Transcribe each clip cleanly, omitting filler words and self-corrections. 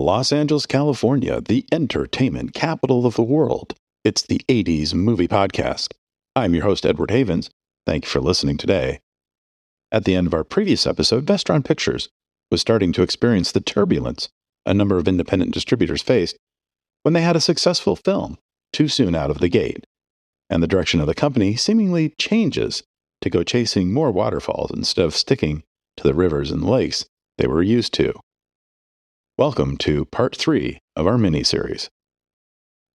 Los Angeles, California, the entertainment capital of the world. It's the 80s Movie Podcast. I'm your host, Edward Havens. Thank you for listening today. At the end of our previous episode, Vestron Pictures was starting to experience the turbulence a number of independent distributors faced when they had a successful film too soon out of the gate, and the direction of the company seemingly changes to go chasing more waterfalls instead of sticking to the rivers and lakes they were used to. Welcome to Part 3 of our mini-series.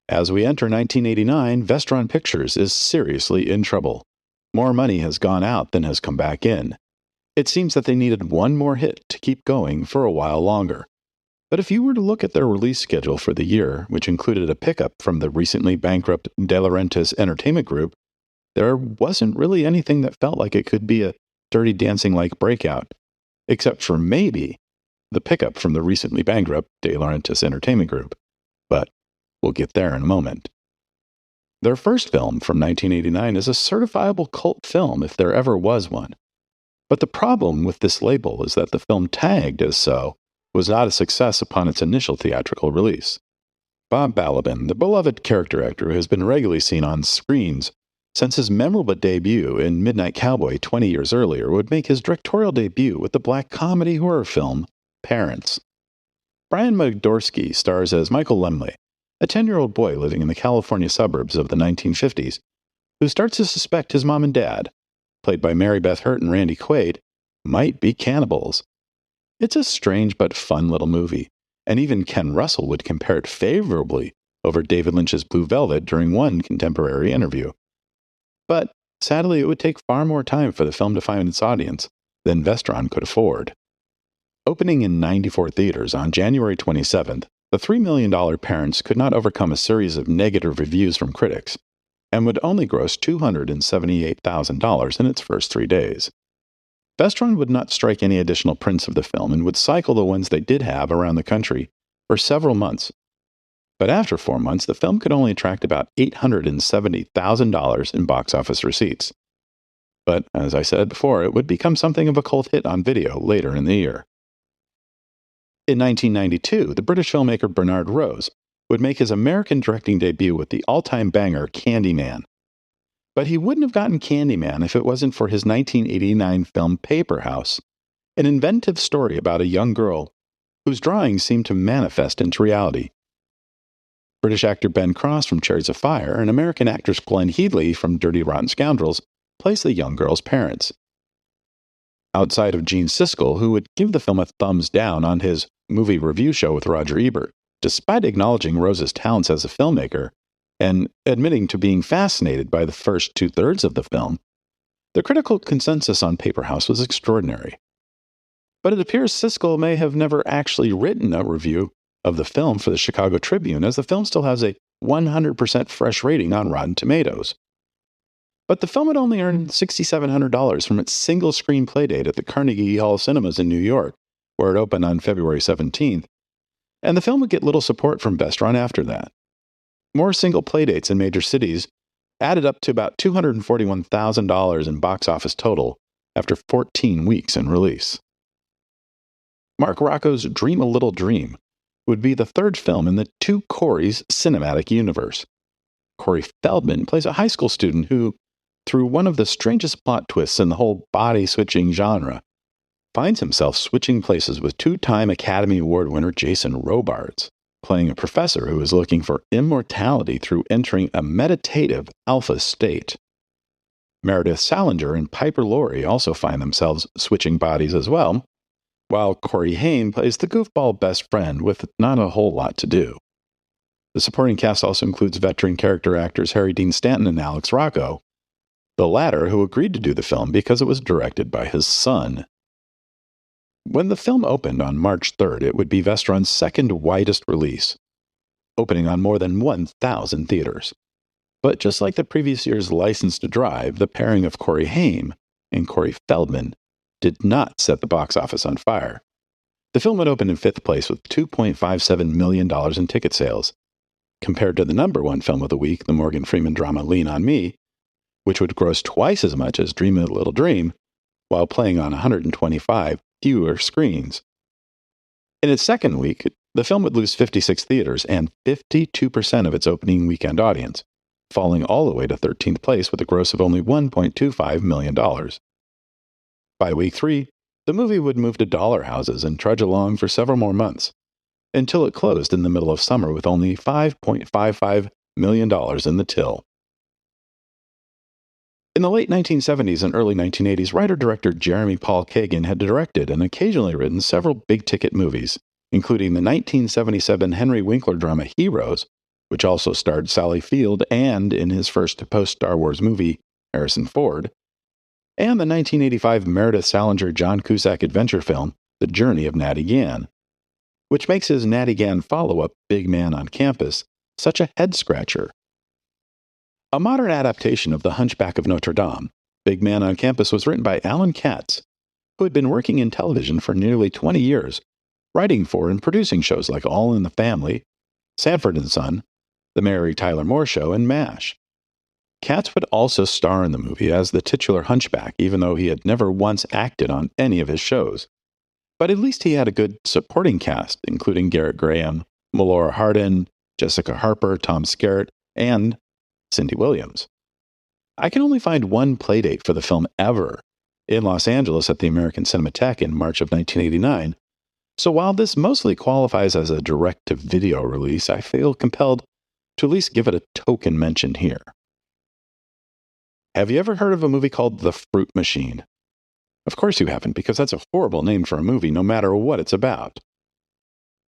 As we enter 1989, Vestron Pictures is seriously in trouble. More money has gone out than has come back in. It seems that they needed one more hit to keep going for a while longer. But if you were to look at their release schedule for the year, which included a pickup from the recently bankrupt Laurentiis Entertainment Group, there wasn't really anything that felt like it could be a Dirty Dancing-like breakout, except for maybe the pickup from the recently bankrupt De Laurentiis Entertainment Group. But we'll get there in a moment. Their first film from 1989 is a certifiable cult film if there ever was one. But the problem with this label is that the film tagged as so was not a success upon its initial theatrical release. Bob Balaban, the beloved character actor who has been regularly seen on screens since his memorable debut in Midnight Cowboy 20 years earlier, would make his directorial debut with the black comedy horror film Parents. Brian Magdorski stars as Michael Lemley, a 10-year-old boy living in the California suburbs of the 1950s, who starts to suspect his mom and dad, played by Mary Beth Hurt and Randy Quaid, might be cannibals. It's a strange but fun little movie, and even Ken Russell would compare it favorably over David Lynch's Blue Velvet during one contemporary interview. But sadly, it would take far more time for the film to find its audience than Vestron could afford. Opening in 94 theaters on January 27th, the $3 million Parents could not overcome a series of negative reviews from critics, and would only gross $278,000 in its first 3 days. Vestron would not strike any additional prints of the film and would cycle the ones they did have around the country for several months. But after 4 months, the film could only attract about $870,000 in box office receipts. But, as I said before, it would become something of a cult hit on video later in the year. In 1992, the British filmmaker Bernard Rose would make his American directing debut with the all-time banger Candyman. But he wouldn't have gotten Candyman if it wasn't for his 1989 film Paperhouse, an inventive story about a young girl whose drawings seemed to manifest into reality. British actor Ben Cross from Chariots of Fire and American actress Glenn Headley from Dirty Rotten Scoundrels plays the young girl's parents. Outside of Gene Siskel, who would give the film a thumbs down on his movie review show with Roger Ebert, despite acknowledging Rose's talents as a filmmaker and admitting to being fascinated by the first two-thirds of the film, the critical consensus on Paperhouse was extraordinary. But it appears Siskel may have never actually written a review of the film for the Chicago Tribune, as the film still has a 100% fresh rating on Rotten Tomatoes. But the film had only earned $6,700 from its single-screen playdate at the Carnegie Hall Cinemas in New York, where it opened on February 17th, and the film would get little support from Vestron after that. More single playdates in major cities added up to about $241,000 in box office total after 14 weeks in release. Mark Rocco's Dream a Little Dream would be the third film in the Two Corys cinematic universe. Corey Feldman plays a high school student who, through one of the strangest plot twists in the whole body-switching genre, finds himself switching places with two-time Academy Award winner Jason Robards, playing a professor who is looking for immortality through entering a meditative alpha state. Meredith Salinger and Piper Laurie also find themselves switching bodies as well, while Corey Haim plays the goofball best friend with not a whole lot to do. The supporting cast also includes veteran character actors Harry Dean Stanton and Alex Rocco, the latter who agreed to do the film because it was directed by his son. When the film opened on March 3rd, it would be Vestron's second widest release, opening on more than 1,000 theaters. But just like the previous year's License to Drive, the pairing of Corey Haim and Corey Feldman did not set the box office on fire. The film would open in fifth place with $2.57 million in ticket sales, compared to the number one film of the week, the Morgan Freeman drama Lean on Me, which would gross twice as much as Dream a Little Dream, while playing on 125 fewer screens. In its second week, The film would lose 56 theaters and 52% of its opening weekend audience, falling all the way to 13th place with a gross of only $1.25 million. By week 3, the movie would move to dollar houses and trudge along for several more months, until it closed in the middle of summer with only $5.55 million in the till. In the late 1970s and early 1980s, writer-director Jeremy Paul Kagan had directed and occasionally written several big-ticket movies, including the 1977 Henry Winkler drama Heroes, which also starred Sally Field and, in his first post-Star Wars movie, Harrison Ford, and the 1985 Meredith Salinger-John Cusack adventure film, The Journey of Natty Gann, which makes his Natty Gann follow-up, Big Man on Campus, such a head-scratcher. A modern adaptation of The Hunchback of Notre Dame, Big Man on Campus was written by Alan Katz, who had been working in television for nearly 20 years, writing for and producing shows like All in the Family, Sanford and Son, The Mary Tyler Moore Show, and MASH. Katz would also star in the movie as the titular hunchback, even though he had never once acted on any of his shows. But at least he had a good supporting cast, including Garrett Graham, Melora Hardin, Jessica Harper, Tom Skerritt, and Cindy Williams. I can only find one playdate for the film ever, in Los Angeles at the American Cinematheque in March of 1989, so while this mostly qualifies as a direct-to-video release, I feel compelled to at least give it a token mention here. Have you ever heard of a movie called The Fruit Machine? Of course you haven't, because that's a horrible name for a movie, no matter what it's about.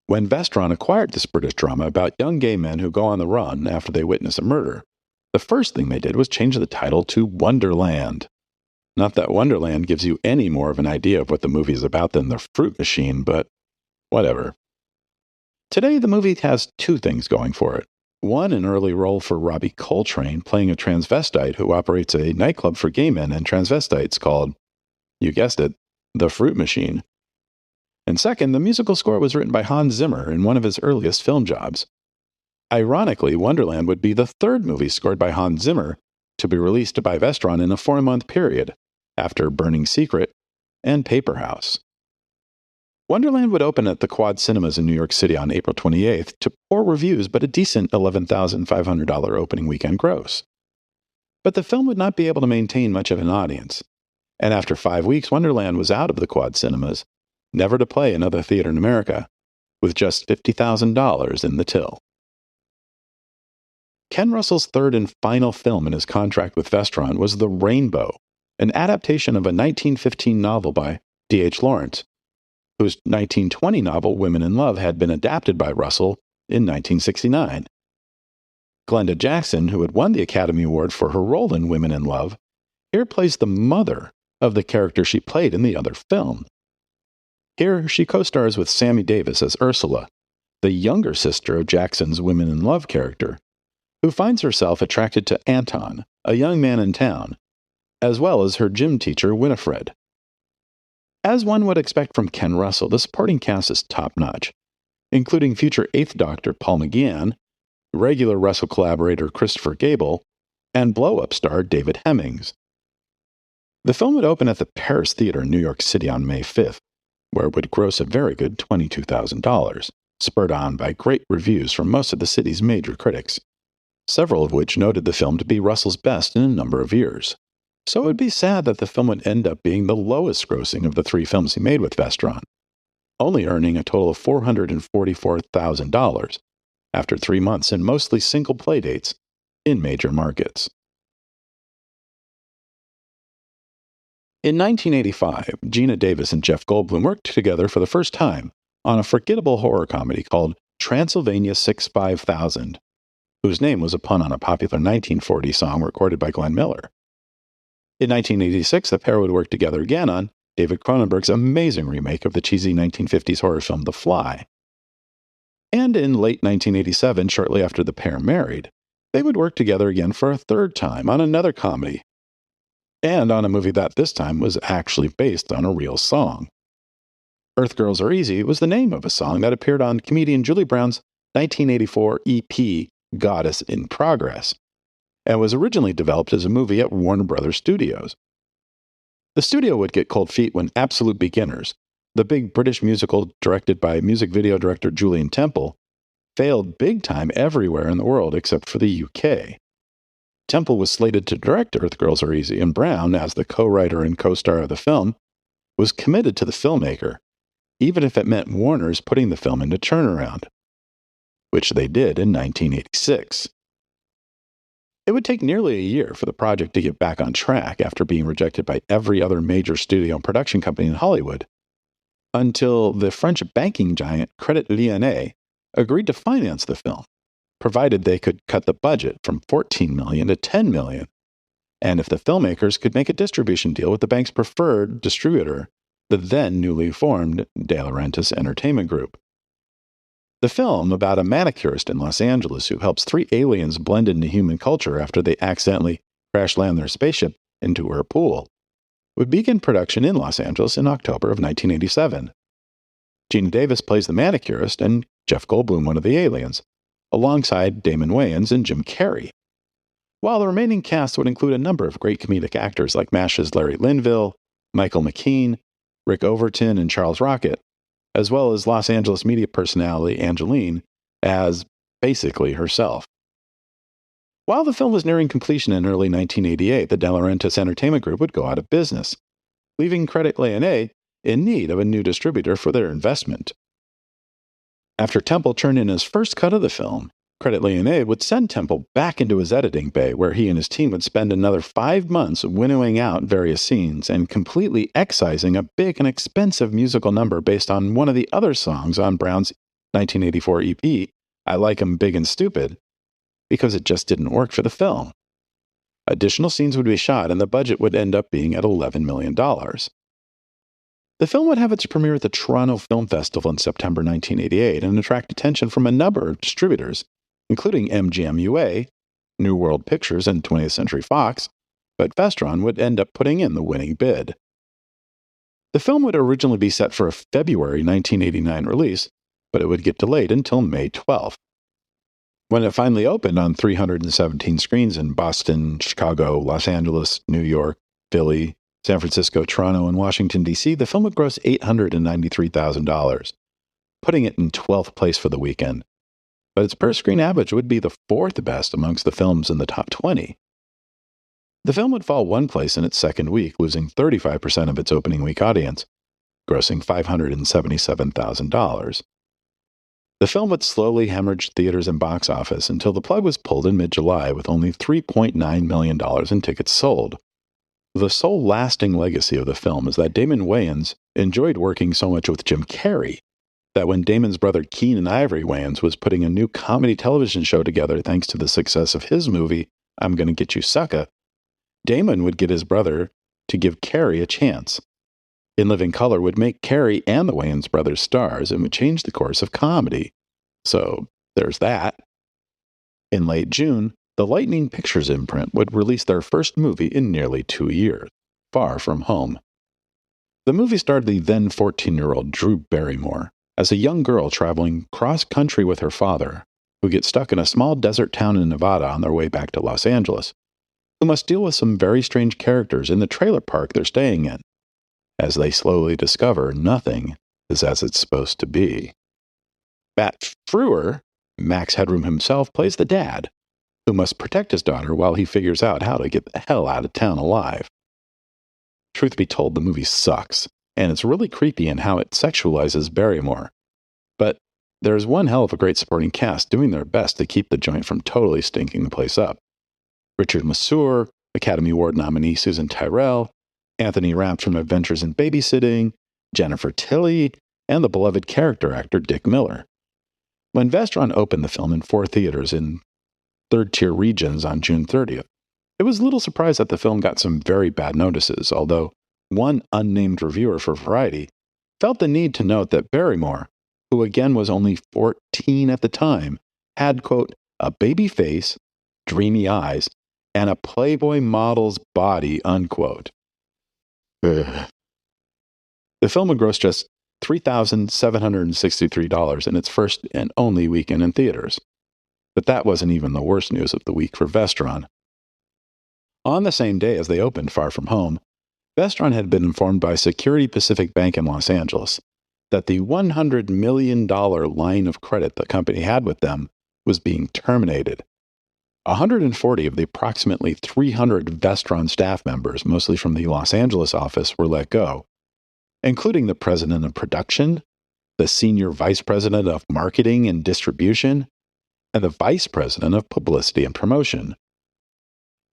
When Vestron acquired this British drama about young gay men who go on the run after they witness a murder, the first thing they did was change the title to Wonderland. Not that Wonderland gives you any more of an idea of what the movie is about than The Fruit Machine, but whatever. Today, the movie has two things going for it. One, an early role for Robbie Coltrane, playing a transvestite who operates a nightclub for gay men and transvestites called, you guessed it, The Fruit Machine. And second, the musical score was written by Hans Zimmer in one of his earliest film jobs. Ironically, Wonderland would be the third movie scored by Hans Zimmer to be released by Vestron in a 4-month period, after Burning Secret and Paperhouse. Wonderland would open at the Quad Cinemas in New York City on April 28th to poor reviews but a decent $11,500 opening weekend gross. But the film would not be able to maintain much of an audience, and after 5 weeks, Wonderland was out of the Quad Cinemas, never to play another theater in America, with just $50,000 in the till. Ken Russell's third and final film in his contract with Vestron was The Rainbow, an adaptation of a 1915 novel by D.H. Lawrence, whose 1920 novel Women in Love had been adapted by Russell in 1969. Glenda Jackson, who had won the Academy Award for her role in Women in Love, here plays the mother of the character she played in the other film. Here, she co-stars with Sammy Davis as Ursula, the younger sister of Jackson's Women in Love character, who finds herself attracted to Anton, a young man in town, as well as her gym teacher Winifred. As one would expect from Ken Russell, the supporting cast is top-notch, including future Eighth Doctor Paul McGann, regular Russell collaborator Christopher Gable, and blow-up star David Hemmings. The film would open at the Paris Theater in New York City on May 5th, where it would gross a very good $22,000, spurred on by great reviews from most of the city's major critics, several of which noted the film to be Russell's best in a number of years. So it would be sad that the film would end up being the lowest grossing of the 3 films he made with Vestron, only earning a total of $444,000 after 3 months and mostly single playdates in major markets. In 1985, Geena Davis and Jeff Goldblum worked together for the first time on a forgettable horror comedy called Transylvania 65000, whose name was a pun on a popular 1940 song recorded by Glenn Miller. In 1986, the pair would work together again on David Cronenberg's amazing remake of the cheesy 1950s horror film The Fly. And in late 1987, shortly after the pair married, they would work together again for a third time on another comedy, and on a movie that this time was actually based on a real song. Earth Girls Are Easy was the name of a song that appeared on comedian Julie Brown's 1984 EP Goddess in Progress, and was originally developed as a movie at Warner Brothers Studios. The studio would get cold feet when absolute beginners, the big British musical directed by music video director Julien Temple, failed big time everywhere in the world except for the UK. Temple was slated to direct Earth Girls Are Easy, and Brown, as the co-writer and co-star of the film, was committed to the filmmaker, even if it meant Warner's putting the film into turnaround, which they did in 1986. It would take nearly a year for the project to get back on track after being rejected by every other major studio and production company in Hollywood, until the French banking giant Credit Lyonnais agreed to finance the film, provided they could cut the budget from $14 million to $10 million, and if the filmmakers could make a distribution deal with the bank's preferred distributor, the then newly formed De Laurentiis Entertainment Group. The film, about a manicurist in Los Angeles who helps three aliens blend into human culture after they accidentally crash land their spaceship into her pool, would begin production in Los Angeles in October of 1987. Geena Davis plays the manicurist and Jeff Goldblum one of the aliens, alongside Damon Wayans and Jim Carrey, while the remaining cast would include a number of great comedic actors like MASH's Larry Linville, Michael McKean, Rick Overton, and Charles Rocket, as well as Los Angeles media personality Angeline as basically herself. While the film was nearing completion in early 1988, the De Laurentiis Entertainment Group would go out of business, leaving Credit Lyonnais in need of a new distributor for their investment. After Temple turned in his first cut of the film, Credit Lyonnais would send Temple back into his editing bay, where he and his team would spend another 5 months winnowing out various scenes and completely excising a big and expensive musical number based on one of the other songs on Brown's 1984 EP, I Like 'Em Big and Stupid, because it just didn't work for the film. Additional scenes would be shot, and the budget would end up being at $11 million. The film would have its premiere at the Toronto Film Festival in September 1988 and attract attention from a number of distributors, including MGM UA, New World Pictures, and 20th Century Fox, but Vestron would end up putting in the winning bid. The film would originally be set for a February 1989 release, but it would get delayed until May 12th. When it finally opened on 317 screens in Boston, Chicago, Los Angeles, New York, Philly, San Francisco, Toronto, and Washington, D.C., the film would gross $893,000, putting it in 12th place for the weekend. But its per-screen average would be the 4th best amongst the films in the top 20. The film would fall 1 place in its second week, losing 35% of its opening week audience, grossing $577,000. The film would slowly hemorrhage theaters and box office until the plug was pulled in mid-July with only $3.9 million in tickets sold. The sole lasting legacy of the film is that Damon Wayans enjoyed working so much with Jim Carrey that when Damon's brother Keenan Ivory Wayans was putting a new comedy television show together thanks to the success of his movie, I'm Gonna Get You Sucka, Damon would get his brother to give Carrey a chance. In Living Color would make Carrey and the Wayans brothers stars and would change the course of comedy. So, there's that. In late June, the Lightning Pictures imprint would release their first movie in nearly 2 years, Far From Home. The movie starred the then 14-year-old Drew Barrymore as a young girl traveling cross-country with her father, who gets stuck in a small desert town in Nevada on their way back to Los Angeles, who must deal with some very strange characters in the trailer park they're staying in, as they slowly discover nothing is as it's supposed to be. Matt Frewer, Max Headroom himself, plays the dad, who must protect his daughter while he figures out how to get the hell out of town alive. Truth be told, the movie sucks, and it's really creepy in how it sexualizes Barrymore. But there's one hell of a great supporting cast doing their best to keep the joint from totally stinking the place up. Richard Masur, Academy Award nominee Susan Tyrrell, Anthony Rapp from Adventures in Babysitting, Jennifer Tilly, and the beloved character actor Dick Miller. When Vestron opened the film in 4 theaters in third-tier regions on June 30th, it was a little surprised that the film got some very bad notices, although one unnamed reviewer for Variety felt the need to note that Barrymore, who again was only 14 at the time, had, quote, a baby face, dreamy eyes, and a Playboy model's body, unquote. Ugh. The film would gross just $3,763 in its first and only weekend in theaters. But that wasn't even the worst news of the week for Vestron. On the same day as they opened Far From Home, Vestron had been informed by Security Pacific Bank in Los Angeles that the $100 million line of credit the company had with them was being terminated. 140 of the approximately 300 Vestron staff members, mostly from the Los Angeles office, were let go, including the president of production, the senior vice president of marketing and distribution, and the vice president of publicity and promotion.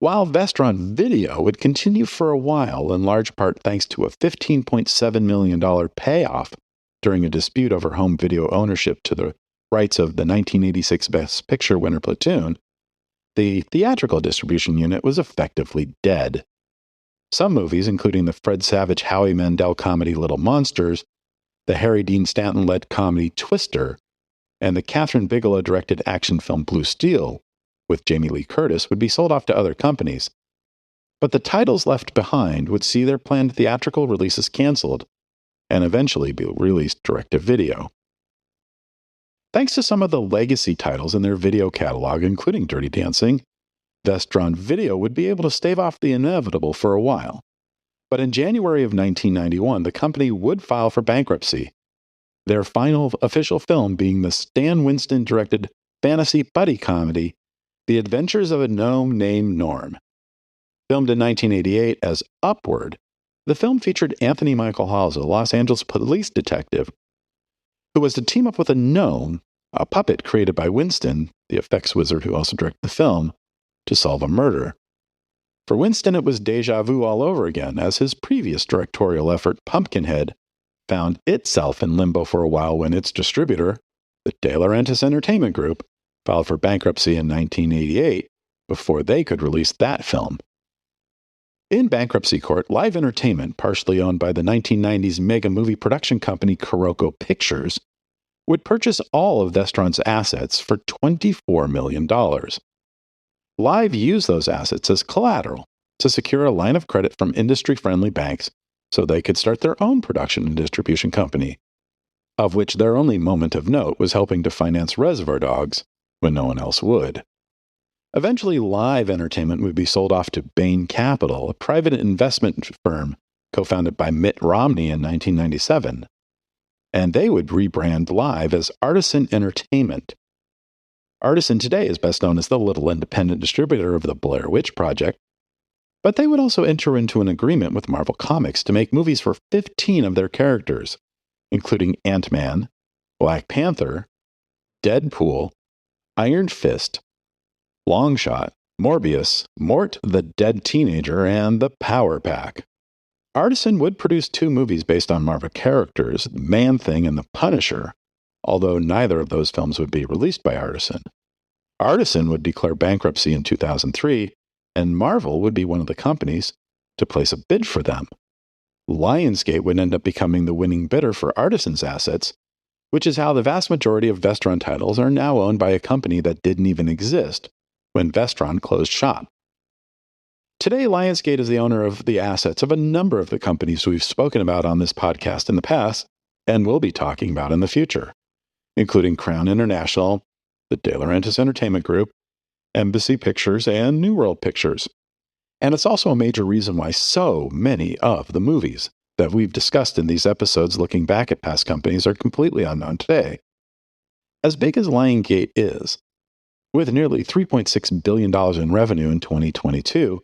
While Vestron Video would continue for a while, in large part thanks to a $15.7 million payoff during a dispute over home video ownership to the rights of the 1986 Best Picture winner Platoon, the theatrical distribution unit was effectively dead. Some movies, including the Fred Savage Howie Mandel comedy Little Monsters, the Harry Dean Stanton-led comedy Twister, and the Catherine Bigelow-directed action film Blue Steel, with Jamie Lee Curtis, would be sold off to other companies. But the titles left behind would see their planned theatrical releases canceled and eventually be released direct-to-video. Thanks to some of the legacy titles in their video catalog, including Dirty Dancing, Vestron Video would be able to stave off the inevitable for a while. But in January of 1991, the company would file for bankruptcy, their final official film being the Stan Winston-directed fantasy buddy comedy, The Adventures of a Gnome Named Norm. Filmed in 1988 as Upward, the film featured Anthony Michael Hall as a Los Angeles police detective who was to team up with a gnome, a puppet created by Winston, the effects wizard who also directed the film, to solve a murder. For Winston, it was déjà vu all over again, as his previous directorial effort, Pumpkinhead, found itself in limbo for a while when its distributor, the De Laurentiis Entertainment Group, filed for bankruptcy in 1988 before they could release that film. In bankruptcy court, Live Entertainment, partially owned by the 1990s mega movie production company Kuroko Pictures, would purchase all of Vestron's assets for $24 million. Live used those assets as collateral to secure a line of credit from industry-friendly banks so they could start their own production and distribution company, of which their only moment of note was helping to finance Reservoir Dogs when no one else would. Eventually, Live Entertainment would be sold off to Bain Capital, a private investment firm co-founded by Mitt Romney in 1997, and they would rebrand Live as Artisan Entertainment. Artisan today is best known as the little independent distributor of the Blair Witch Project, but they would also enter into an agreement with Marvel Comics to make movies for 15 of their characters, including Ant-Man, Black Panther, Deadpool, Iron Fist, Longshot, Morbius, Mort the Dead Teenager, and The Power Pack. Artisan would produce 2 movies based on Marvel characters, Man-Thing and The Punisher, although neither of those films would be released by Artisan. Artisan would declare bankruptcy in 2003, and Marvel would be one of the companies to place a bid for them. Lionsgate would end up becoming the winning bidder for Artisan's assets, which is how the vast majority of Vestron titles are now owned by a company that didn't even exist when Vestron closed shop. Today, Lionsgate is the owner of the assets of a number of the companies we've spoken about on this podcast in the past and will be talking about in the future, including Crown International, the De Laurentiis Entertainment Group, Embassy Pictures, and New World Pictures. And it's also a major reason why so many of the movies that we've discussed in these episodes looking back at past companies are completely unknown today. As big as Lionsgate is, with nearly $3.6 billion in revenue in 2022,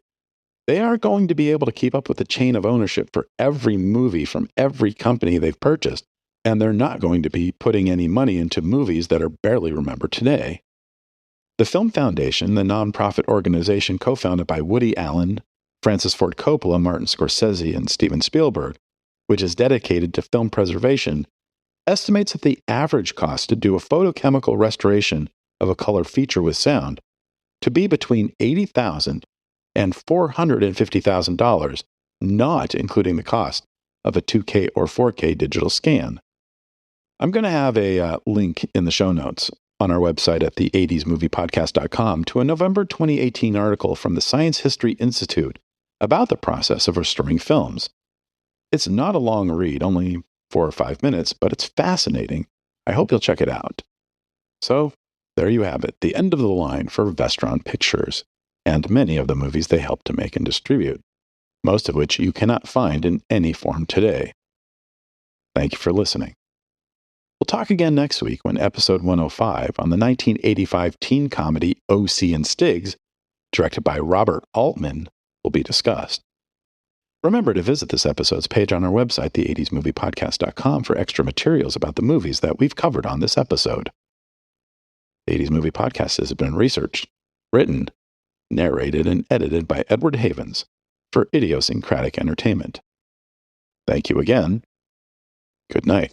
they are going to be able to keep up with the chain of ownership for every movie from every company they've purchased, and they're not going to be putting any money into movies that are barely remembered today. The Film Foundation, the nonprofit organization co-founded by Woody Allen, Francis Ford Coppola, Martin Scorsese, and Steven Spielberg, which is dedicated to film preservation, estimates that the average cost to do a photochemical restoration of a color feature with sound to be between $80,000 and $450,000, not including the cost of a 2K or 4K digital scan. I'm going to have a link in the show notes on our website at the80smoviepodcast.com to a November 2018 article from the Science History Institute about the process of restoring films. It's not a long read, only 4 or 5 minutes, but it's fascinating. I hope you'll check it out. So, there you have it, the end of the line for Vestron Pictures, and many of the movies they helped to make and distribute. most of which you cannot find in any form today. Thank you for listening. We'll talk again next week when episode 105 on the 1985 teen comedy O.C. and Stiggs, directed by Robert Altman, will be discussed. Remember to visit this episode's page on our website, the80smoviepodcast.com, for extra materials about the movies that we've covered on this episode. The 80s Movie Podcast has been researched, written, narrated, and edited by Edward Havens for Idiosyncratic Entertainment. Thank you again. Good night.